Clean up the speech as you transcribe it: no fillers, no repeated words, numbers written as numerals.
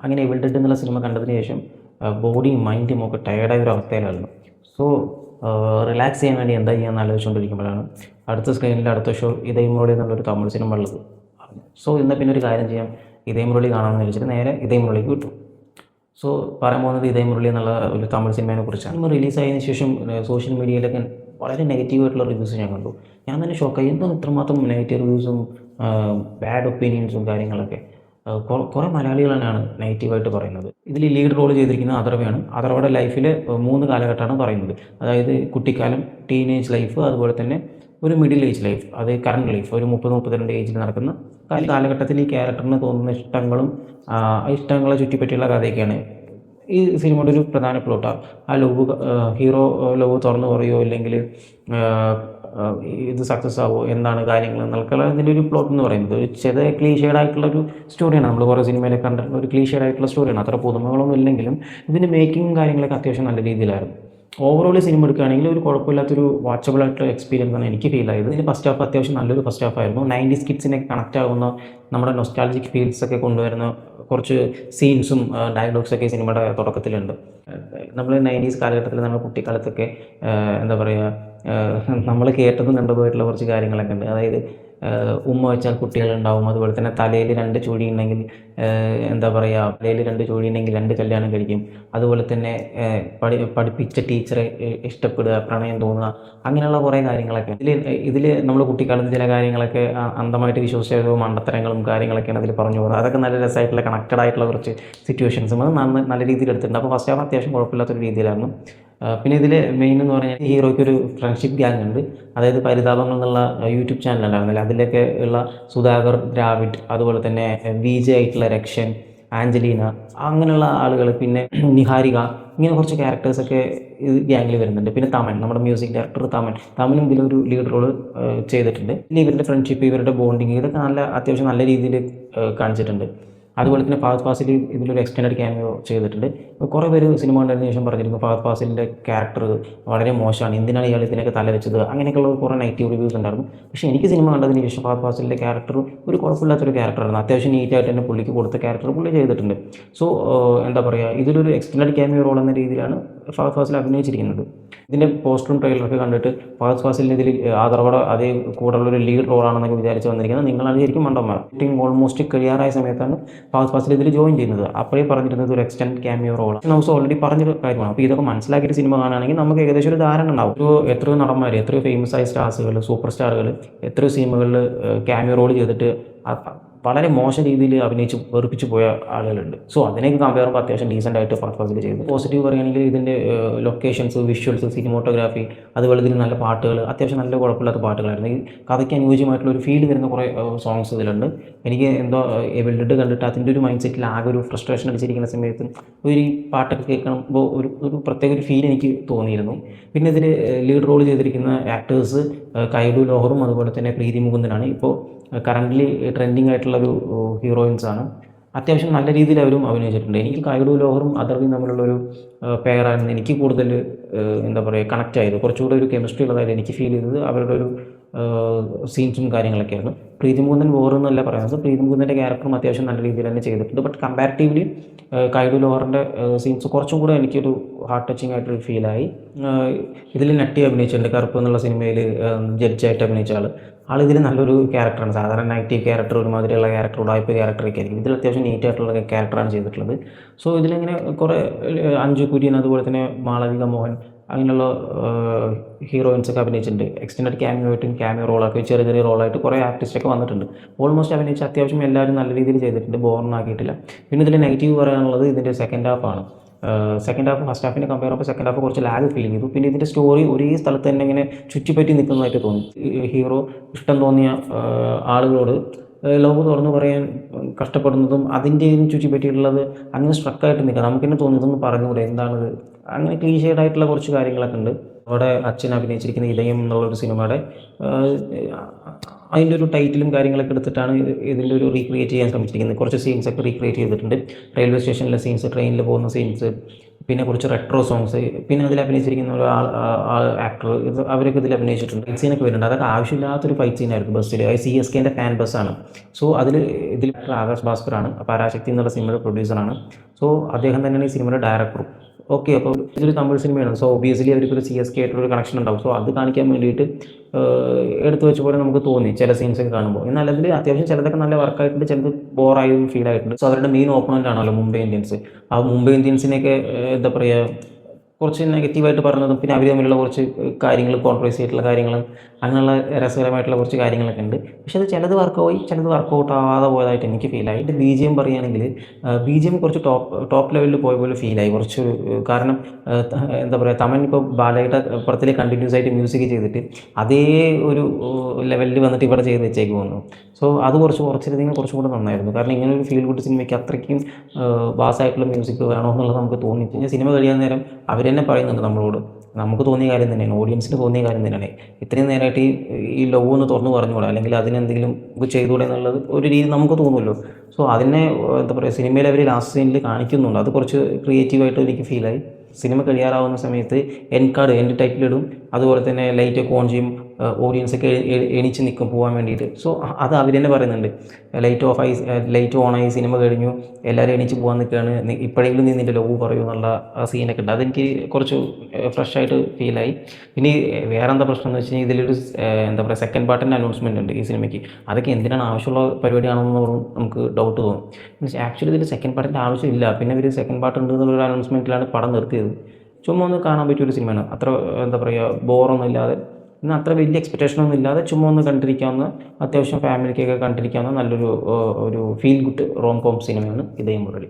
അങ്ങനെ എവിൽ ഡെഡ് എന്നുള്ള സിനിമ കണ്ടതിന് ശേഷം ബോഡിയും മൈൻഡും ഒക്കെ ടയേർഡായ ഒരു അവസ്ഥയിലായിരുന്നു. സോ റിലാക്സ് ചെയ്യാൻ വേണ്ടി എന്താ ചെയ്യാന്ന് ആലോചിച്ചുകൊണ്ടിരിക്കുമ്പോഴാണ് അടുത്ത സ്ക്രീനിൽ അടുത്ത ഷോ ഇതേ മുരളി എന്നുള്ളൊരു തമിഴ് സിനിമ ഉള്ളത്. സോ എന്നാൽ പിന്നെ ഒരു കാര്യം ചെയ്യാം, ഇതേ മുരളി കാണാമെന്ന് വിളിച്ചിട്ട് നേരെ ഇതേ മുരളിക്ക് വിട്ടു. സോ പറയാൻ പോകുന്നത് ഇതേ മുരളി എന്നുള്ള ഒരു തമിഴ് സിനിമയെ കുറിച്ചാണ്. സിനിമ റിലീസായതിനു ശേഷം സോഷ്യൽ മീഡിയയിലൊക്കെ വളരെ നെഗറ്റീവായിട്ടുള്ള റിവ്യൂസ് ഞാൻ കണ്ടു. ഞാൻ തന്നെ ഷോക്കായി, എന്താണ് ഇത്രമാത്രം നെഗറ്റീവ് റിവ്യൂസും ബാഡ് ഒപ്പീനിയൻസും കാര്യങ്ങളൊക്കെ. കുറേ മലയാളികൾ തന്നെയാണ് നെഗറ്റീവായിട്ട് പറയുന്നത്. ഇതിൽ ലീഡ് റോൾ ചെയ്തിരിക്കുന്ന അഥർവയാണ്. അഥർവയുടെ ലൈഫിൽ 3 കാലഘട്ടമാണ് പറയുന്നത്. അതായത് കുട്ടിക്കാലം, ടീനേജ് ലൈഫ്, അതുപോലെ തന്നെ ഒരു മിഡിൽ ഏജ് ലൈഫ്, അത് കറണ്ട് ലൈഫ്, ഒരു 30-32 ഏജിൽ നടക്കുന്ന കാലഘട്ടത്തിൽ ഈ ക്യാരക്ടറിന് തോന്നുന്ന ഇഷ്ടങ്ങളെ ചുറ്റിപ്പറ്റിയുള്ള കഥയൊക്കെയാണ് ഈ സിനിമയുടെ ഒരു പ്രധാന പ്ലോട്ടാണ്. ആ ലവ്, ഹീറോ ലവ് തുറന്നു പറയുമോ ഇല്ലെങ്കിൽ ഇത് സക്സസ് ആവുമോ, എന്താണ് കാര്യങ്ങൾ എന്നൊക്കെയുള്ള ഇതിൻ്റെ ഒരു പ്ലോട്ട് എന്ന് പറയുന്നത്. ഒരു ചെറിയ ക്ലീഷേഡായിട്ടുള്ളൊരു സ്റ്റോറിയാണ്. നമ്മൾ കുറേ സിനിമയിലൊക്കെ കണ്ടിട്ടുള്ള ഒരു ക്ലീഷേഡായിട്ടുള്ള സ്റ്റോറിയാണ്. അത്ര പുതുമകളൊന്നും ഇല്ലെങ്കിലും ഇതിൻ്റെ മേക്കിങ്ങും കാര്യങ്ങളൊക്കെ അത്യാവശ്യം നല്ല രീതിയിലായിരുന്നു. ഓവറോൾ സിനിമ എടുക്കുകയാണെങ്കിൽ ഒരു കുഴപ്പമില്ലാത്തൊരു വാച്ചബിൾ ആയിട്ടുള്ള എക്സ്പീരിയൻസ് ആണ് എനിക്ക് ഫീൽ ആയത്. ഇതിൻ്റെ ഫസ്റ്റ് ഹാഫ് അത്യാവശ്യം നല്ലൊരു ഫസ്റ്റ് ഹാഫ് ആയിരുന്നു. 90s കിഡ്സിനെ കണക്റ്റ് ആകുന്ന, നമ്മുടെ നൊസ്റ്റാൾജിക് ഫീൽസ് ഒക്കെ കൊണ്ടുവരുന്ന കുറച്ച് സീൻസും ഡയലോഗ്സൊക്കെ സിനിമയുടെ തുടക്കത്തിലുണ്ട്. നമ്മൾ 90s കാലഘട്ടത്തിൽ നമ്മുടെ കുട്ടിക്കാലത്തൊക്കെ എന്താ പറയുക, നമ്മൾ കേട്ടതും കണ്ടതുമായിട്ടുള്ള കുറച്ച് കാര്യങ്ങളൊക്കെ ഉണ്ട്. അതായത് ഉമ്മ വെച്ചാൽ കുട്ടികളുണ്ടാവും, അതുപോലെ തന്നെ തലയിൽ 2 ചൂടി ഉണ്ടെങ്കിൽ എന്താ പറയുക, തലയിൽ 2 ചൂടി ഉണ്ടെങ്കിൽ 2 കല്യാണം കഴിക്കും, അതുപോലെ തന്നെ പഠിപ്പിച്ച ടീച്ചറെ ഇഷ്ടപ്പെടുക, പ്രണയം തോന്നുക, അങ്ങനെയുള്ള കുറേ കാര്യങ്ങളൊക്കെ ഇതിൽ നമ്മൾ കുട്ടിക്കാലത്ത് ചില കാര്യങ്ങളൊക്കെ അന്ധമായിട്ട് വിശ്വസിച്ച മണ്ടത്തരങ്ങളും കാര്യങ്ങളൊക്കെയാണ് അതിൽ പറഞ്ഞു പോകുന്നത്. അതൊക്കെ നല്ല രസമായിട്ടുള്ള കണക്റ്റഡ് ആയിട്ടുള്ള കുറച്ച് സിറ്റുവേഷൻസും അത് നല്ല രീതിയിൽ എടുത്തിട്ടുണ്ട്. അപ്പോൾ ഫസ്റ്റ് ഹാഫ് അത്യാവശ്യം കുഴപ്പമില്ലാത്തൊരു രീതിയിലായിരുന്നു. പിന്നെ ഇതിൽ മെയിൻ എന്ന് പറഞ്ഞാൽ ഹീറോയ്ക്ക് ഒരു ഫ്രണ്ട്ഷിപ്പ് ഗ്യാങ് ഉണ്ട്. അതായത് പരിതാപങ്ങൾ എന്നുള്ള യൂട്യൂബ് ചാനൽ ഉണ്ടായിരുന്നില്ല, അതിലൊക്കെ ഉള്ള സുധാകർ, ദ്രാവിഡ്, അതുപോലെ തന്നെ വിജയ് ആയിട്ടുള്ള രക്ഷൻ, ആഞ്ചലീന, അങ്ങനെയുള്ള ആളുകൾ, പിന്നെ നിഹാരിക, ഇങ്ങനെ കുറച്ച് ക്യാരക്ടേഴ്സൊക്കെ ഇത് ഗ്യാങ്ങിൽ വരുന്നുണ്ട്. പിന്നെ തമൻ, നമ്മുടെ മ്യൂസിക് ഡയറക്ടർ തമനും ഇതിലൊരു ലീഡ് റോള് ചെയ്തിട്ടുണ്ട്. പിന്നെ ഇവരുടെ ഫ്രണ്ട്ഷിപ്പ്, ഇവരുടെ ബോണ്ടിങ്, ഇതൊക്കെ അത്യാവശ്യം നല്ല രീതിയിൽ കാണിച്ചിട്ടുണ്ട്. അതുപോലെ തന്നെ ഫഹദ് ഫാസിൽ ഇതിലൊരു എക്സ്റ്റൻഡഡ് ക്യാമിയോ ചെയ്തിട്ടുണ്ട്. കുറേ പേര് സിനിമ കണ്ടതിന് ശേഷം പറഞ്ഞിരുന്നു ഫഹദ് ഫാസിലിൻ്റെ ക്യാരക്ടർ വളരെ മോശമാണ്, എന്തിനാണ് ഇയാൾ ഇതിനൊക്കെ തല വെച്ചത്, അങ്ങനെയൊക്കെയുള്ള കുറേ നെഗറ്റീവ് റിവ്യൂസ് ഉണ്ടായിരുന്നു. പക്ഷേ എനിക്ക് സിനിമ കണ്ടതിന് ശേഷം ഫഹദ് ഫാസിലിൻ്റെ ക്യാരക്ടർ ഒരു കുഴപ്പമില്ലാത്തൊരു ക്യാരക്ടറായിരുന്നു. അത്യാവശ്യം നീറ്റായിട്ട് തന്നെ പുള്ളിക്ക് കൊടുത്ത ക്യാരക്ടർ പുള്ളി ചെയ്തിട്ടുണ്ട്. സോ എന്താ പറയുക, ഇതിലൊരു എക്സ്റ്റൻഡഡ് ക്യാമിയോ റോൾ എന്ന രീതിയിലാണ് ഫഹദ് ഫാസിൽ അഭിനയിച്ചിരിക്കുന്നത്. ഇതിൻ്റെ പോസ്റ്ററും ട്രെയിലറൊക്കെ കണ്ടിട്ട് ഫഹദ് ഫാസിലിന് ഇതിൽ ആദർവോടെ അതേ കൂടെയുള്ളൊരു ലീഡ് റോളാണെന്നൊക്കെ വിചാരിച്ച് വന്നിരിക്കുന്നത് നിങ്ങളാണ് ശരിക്കും മണ്ടന്മാർ. ഷൂട്ടിംഗ് ഓൾമോസ്റ്റ് കഴിയാറായ സമയത്താണ് ഫഹദ് ഫാസിൽ ഇതിൽ ജോയിൻ ചെയ്യുന്നത്. അപ്പോഴേ പറഞ്ഞിരുന്നത് ഒരു എക്സ്റ്റൻഡ് ക്യാമിയോ റോളാണ്. ഹൗസ് ഓൾറെഡി പറഞ്ഞൊരു കാര്യമാണ്. അപ്പോൾ ഇതൊക്കെ മനസ്സിലാക്കിയിട്ട് സിനിമ കാണുകയാണെങ്കിൽ നമുക്ക് ഏകദേശം ഒരു ധാരണ ഉണ്ടാവും. എത്രയോ നടന്മാർ, എത്രയോ ഫേമസ് ആയ സ്റ്റാർസുകൾ, സൂപ്പർ സ്റ്റാറുകൾ എത്രയോ സിനിമകളിൽ ക്യാമിയോ റോൾ ചെയ്തിട്ട് വളരെ മോശം രീതിയിൽ അഭിനയിച്ച് വെറുപ്പിച്ച് പോയ ആളുകളുണ്ട്. സോ അതിനേക്ക് കമ്പയർ ചെയ്യുമ്പോൾ അത്യാവശ്യം ഡീസൻ്റ് ആയിട്ട് ഫഹദ് ഫാസിൽ ചെയ്തു. പോസിറ്റീവ് പറയുകയാണെങ്കിൽ ഇതിൻ്റെ ലൊക്കേഷൻസ്, വിഷ്വൽസ്, സിനിമോട്ടോഗ്രാഫി, അതുപോലെ ഇതിൽ നല്ല പാട്ടുകൾ, അത്യാവശ്യം നല്ല കുഴപ്പമില്ലാത്ത പാട്ടുകളായിരുന്നു. ഈ കഥയ്ക്ക് അനുയോജ്യമായിട്ടുള്ള ഒരു ഫീൽ വരുന്ന കുറേ സോങ്സ് ഇതിലുണ്ട്. എനിക്ക് എന്തോ എവിൽ ഡെഡ് കണ്ടിട്ട് അതിൻ്റെ ഒരു മൈൻഡ് സെറ്റിൽ ആകെ ഒരു ഫ്രസ്ട്രേഷൻ അടിച്ചിരിക്കുന്ന സമയത്ത് ഈ പാട്ടൊക്കെ കേൾക്കുമ്പോൾ ഒരു പ്രത്യേക ഒരു ഫീൽ എനിക്ക് തോന്നിയിരുന്നു. പിന്നെ ഇതിൽ ലീഡ് റോൾ ചെയ്തിരിക്കുന്ന ആക്ടേഴ്സ് കൈഡു ലോഹറും അതുപോലെ തന്നെ പ്രീതി മുകുന്ദനാണ്. ഇപ്പോൾ കറൻ്റ്ലി ട്രെൻഡിങ് ആയിട്ടുള്ളൊരു ഹീറോയിൻസാണ്. അത്യാവശ്യം നല്ല രീതിയിൽ അവരും അഭിനയിച്ചിട്ടുണ്ട്. എനിക്ക് കൈഡു ലോഹറും അഥർവയും തമ്മിലുള്ളൊരു പെയറായിരുന്നു എനിക്ക് കൂടുതൽ എന്താ പറയുക കണക്റ്റ് ആയത്. കുറച്ചുകൂടെ ഒരു കെമിസ്ട്രി ഉള്ളതായിട്ട് എനിക്ക് ഫീൽ ചെയ്തത് അവരുടെ ഒരു സീൻസും കാര്യങ്ങളൊക്കെ ആയിരുന്നു. പ്രീതി മുകുന്ദൻ വേറൊന്നുമല്ല പറയുന്നത്, പ്രീതി മുകുന്ദൻ്റെ ക്യാരക്ടറും അത്യാവശ്യം നല്ല രീതിയിൽ തന്നെ ചെയ്തിട്ടുണ്ട്. ബട്ട് കമ്പാരിറ്റീവ്ലി കൈഡു ലോഹറിൻ്റെ സീൻസ് കുറച്ചും കൂടെ എനിക്കൊരു ഹാർട്ട് ടച്ചിങ് ആയിട്ടൊരു ഫീലായി. ഇതിൽ നട്ടി അഭിനയിച്ചിട്ടുണ്ട്. കറുപ്പ് എന്നുള്ള സിനിമയിൽ ജഡ്ജായിട്ട് അഭിനയിച്ച ആളിതിൽ നല്ലൊരു ക്യാരക്ടറാണ്. സാധാരണ നെഗറ്റീവ് ക്യാരക്ടർ, ഒരുമാതിരിയുള്ള ക്യാരക്ടർ, ഉടായ്പ ക്യാരക്ടറൊക്കെ ആയിരിക്കും. ഇതിൽ അത്യാവശ്യം നീറ്റായിട്ടുള്ള ക്യാരക്ടറാണ് ചെയ്തിട്ടുള്ളത്. സോ ഇതിലിങ്ങനെ കുറേ അഞ്ജു കുര്യൻ, അതുപോലെ തന്നെ മാളവിക മോഹൻ, അങ്ങനെയുള്ള ഹീറോയിൻസൊക്കെ അഭിനയിച്ചിട്ടുണ്ട്. എക്സ്റ്റൻഡഡ് ക്യാമിയോ ആയിട്ടും ക്യാമിയോ റോളൊക്കെ ചെറിയ ചെറിയ റോളായിട്ട് കുറേ ആർട്ടിസ്റ്റൊക്കെ വന്നിട്ടുണ്ട്. ഓൾമോസ്റ്റ് അഭിനയിച്ച് അത്യാവശ്യം എല്ലാവരും നല്ല രീതിയിൽ ചെയ്തിട്ടുണ്ട്, ബോറൊന്നാക്കിയിട്ടില്ല. പിന്നെ ഇതിൽ നെഗറ്റീവ് പറയാനുള്ളത് ഇതിൻ്റെ സെക്കൻഡ് ഹാഫാണ്. സെക്കൻഡ് ഹാഫ് ഫസ്റ്റ് ഹാഫിനെ കമ്പയർ ചെയ്യുമ്പോൾ സെക്കൻഡ് ഹാഫ് കുറച്ച് ലാഗ് ഫീൽ ചെയ്തു. പിന്നെ ഇതിൻ്റെ സ്റ്റോറി ഒരേ സ്ഥലത്ത് തന്നെ ഇങ്ങനെ ചുറ്റിപ്പറ്റി നിൽക്കുന്നതായിട്ട് തോന്നി. ഹീറോ ഇഷ്ടം തോന്നിയ ആളുകളോട് ലവ് തുറന്നു പറയാൻ കഷ്ടപ്പെടുന്നതും അതിൻ്റെ ചുറ്റിപ്പറ്റിയിട്ടുള്ളത് അങ്ങനെ സ്ട്രക്കായിട്ട് നിൽക്കുക. നമുക്കെന്നെ തോന്നി ഇതൊന്നും പറഞ്ഞുകൂടെ, എന്താണിത്, അങ്ങനെ ക്ലീഷേഡായിട്ടുള്ള കുറച്ച് കാര്യങ്ങളൊക്കെ ഉണ്ട്. അവിടെ അച്ഛൻ അഭിനയിച്ചിരിക്കുന്ന ഇതയം എന്നുള്ളൊരു സിനിമയുടെ അതിൻ്റെ ഒരു ടൈറ്റിലും കാര്യങ്ങളൊക്കെ എടുത്തിട്ടാണ് ഇതിൻ്റെ ഒരു റീക്രിയേറ്റ് ചെയ്യാൻ ശ്രമിച്ചിരിക്കുന്നത്. കുറച്ച് സീൻസൊക്കെ റീക്രിയേറ്റ് ചെയ്തിട്ടുണ്ട്. റെയിൽവേ സ്റ്റേഷനിലെ സീൻസ്, ട്രെയിനിൽ പോകുന്ന സീൻസ്, പിന്നെ കുറച്ച് റെട്രോ സോങ്സ്, പിന്നെ അതിൽ അഭിനയിച്ചിരിക്കുന്ന ഒരു ആക്ടർ, ഇത് അവരൊക്കെ ഇതിൽ അഭിനയിച്ചിട്ടുണ്ട്. ഫൈറ്റ് സീനൊക്കെ വരുന്നുണ്ട്. അതൊക്കെ ആവശ്യമില്ലാത്തൊരു ഫൈറ്റ് സീനായിരുന്നു ബസ്സിൽ. അത് CSKൻ്റെ ഫാൻ ബസ്സാണ്. സോ ഇതിൽ ആകാശ് ഭാസ്കറാണ്, പരാശക്തി എന്നുള്ള സിനിമയുടെ പ്രൊഡ്യൂസറാണ്. സോ അദ്ദേഹം തന്നെയാണ് ഈ സിനിമയുടെ ഡയറക്ടറും. ഓക്കെ, അപ്പോൾ ഇതൊരു തമിഴ് സിനിമയാണ്. സോ ഒബിയസ്ലി അവർക്കൊരു CSK ആയിട്ടുള്ളൊരു കണക്ഷൻ ഉണ്ടാവും. സോ അത് കാണിക്കാൻ വേണ്ടിയിട്ട് എടുത്തു വെച്ച പോലെ നമുക്ക് തോന്നി ചില സീൻസൊക്കെ കാണുമ്പോൾ. എന്നാൽ അതിൽ അത്യാവശ്യം ചിലതൊക്കെ നല്ല വർക്കായിട്ടുണ്ട്, ചിലത് ബോറായും ഫീൽ ആയിട്ടുണ്ട്. സോ അവരുടെ മെയിൻ ഓപ്പണൻ്റ് ആണല്ലോ മുംബൈ ഇന്ത്യൻസ്. ആ മുംബൈ ഇന്ത്യൻസിനെയൊക്കെ എന്താ പറയുക, കുറച്ച് നെഗറ്റീവായിട്ട് പറഞ്ഞതും, പിന്നെ അവർ തമ്മിലുള്ള കുറച്ച് കാര്യങ്ങൾ, കോൺട്രവേഴ്സി ആയിട്ടുള്ള കാര്യങ്ങളും, അങ്ങനെയുള്ള രസകരമായിട്ടുള്ള കുറച്ച് കാര്യങ്ങളൊക്കെ ഉണ്ട്. പക്ഷേ അത് ചിലത് വർക്കായി, ചിലത് വർക്കൗട്ട് ആവാതെ പോയതായിട്ട് എനിക്ക് ഫീലായി. എൻ്റെ BGM പറയുകയാണെങ്കിൽ BGM കുറച്ച് ടോപ്പ് ലെവലിൽ പോയ പോലെ ഫീലായി കുറച്ച്. കാരണം എന്താ പറയുക, തമൻ ഇപ്പോൾ ബാലയുടെ പടത്തിൽ കണ്ടിന്യൂസ് ആയിട്ട് മ്യൂസിക് ചെയ്തിട്ട് അതേ ഒരു ലെവലിൽ വന്നിട്ട് ഇവിടെ ചെയ്ത് വെച്ചേക്ക് പോകുന്നു. സോ അത് കുറച്ചിരുന്നെങ്കിൽ കുറച്ചും കൂടെ നന്നായിരുന്നു. കാരണം ഇങ്ങനെ ഒരു ഫീൽ ഗുഡ് സിനിമയ്ക്ക് അത്രയ്ക്കും ബാസായിട്ടുള്ള മ്യൂസിക് വേണമെന്നുള്ളത് നമുക്ക് തോന്നി. പിന്നെ സിനിമ കഴിയാൻ നേരം അവർ തന്നെ പറയുന്നുണ്ട് നമ്മളോട്, നമുക്ക് തോന്നിയ കാര്യം തന്നെയാണ്, ഓഡിയൻസിന് തോന്നിയ കാര്യം തന്നെയാണ്. ഇത്രയും നേരമായിട്ട് ഈ ലവ് ഒന്ന് തുറന്നു പറഞ്ഞുകൂടെ, അല്ലെങ്കിൽ അതിനെന്തെങ്കിലും ചെയ്തുകൂടെ എന്നുള്ളത് ഒരു രീതി നമുക്ക് തോന്നുമല്ലോ. സോ അതിനെ എന്താ പറയുക, സിനിമയിൽ അവർ ലാസ്റ്റ് സീനിൽ കാണിക്കുന്നുണ്ട്. അത് കുറച്ച് ക്രിയേറ്റീവായിട്ട് എനിക്ക് ഫീലായി. സിനിമ കഴിയാറാവുന്ന സമയത്ത് എൻഡ് ടൈറ്റിലിടും, അതുപോലെ തന്നെ ലൈറ്റൊക്കെ ഓൺ ചെയ്യും, ഓഡിയൻസൊക്കെ എണീച്ച് നിൽക്കും പോകാൻ വേണ്ടിയിട്ട്. സോ അത് അവർ തന്നെ പറയുന്നുണ്ട്, ലൈറ്റ് ഓണായി, സിനിമ കഴിഞ്ഞു, എല്ലാവരും എണീച്ച് പോകാൻ നിൽക്കുകയാണ്, ഇപ്പോഴെങ്കിലും നീ നിൻ്റെ ലവ് പറയൂ എന്നുള്ള സീനൊക്കെ ഉണ്ട്. അതെനിക്ക് കുറച്ച് ഫ്രഷായിട്ട് ഫീലായി. ഇനി വേറെ എന്താ പ്രശ്നം എന്ന് വെച്ച് കഴിഞ്ഞാൽ ഇതിലൊരു എന്താ പറയുക, സെക്കൻഡ് പാർട്ടിൻ്റെ അനൗൺസ്മെൻറ്റ് ഉണ്ട് ഈ സിനിമയ്ക്ക്. അതൊക്കെ എന്തിനാണ്, ആവശ്യമുള്ള പരിപാടിയാണെന്ന് നമുക്ക് ഡൗട്ട് തോന്നും. മീൻസ് ആക്ച്വലി ഇതിൽ സെക്കൻഡ് പാർട്ടിൻ്റെ ആവശ്യമില്ല. പിന്നെ ഇവർ സെക്കൻഡ് പാർട്ട് ഉണ്ട് എന്നുള്ളൊരു അനൗൺസ്മെൻറ്റിലാണ് പടം നിർത്തിയത്. ചുമ്മാ ഒന്ന് കാണാൻ പറ്റിയൊരു സിനിമയാണ്. അത്ര എന്താ പറയുക, ബോറൊന്നും ഇല്ലാതെ, എന്നാൽ അത്ര വലിയ എക്സ്പെക്റ്റേഷനൊന്നും ഇല്ലാതെ ചുമ്മാ ഒന്ന് കണ്ടിരിക്കാവുന്ന, അത്യാവശ്യം ഫാമിലിക്കൊക്കെ കണ്ടിരിക്കാവുന്ന നല്ലൊരു ഫീൽ ഗുഡ് റോം കോം സിനിമയാണ് ഇതേ മുരളി.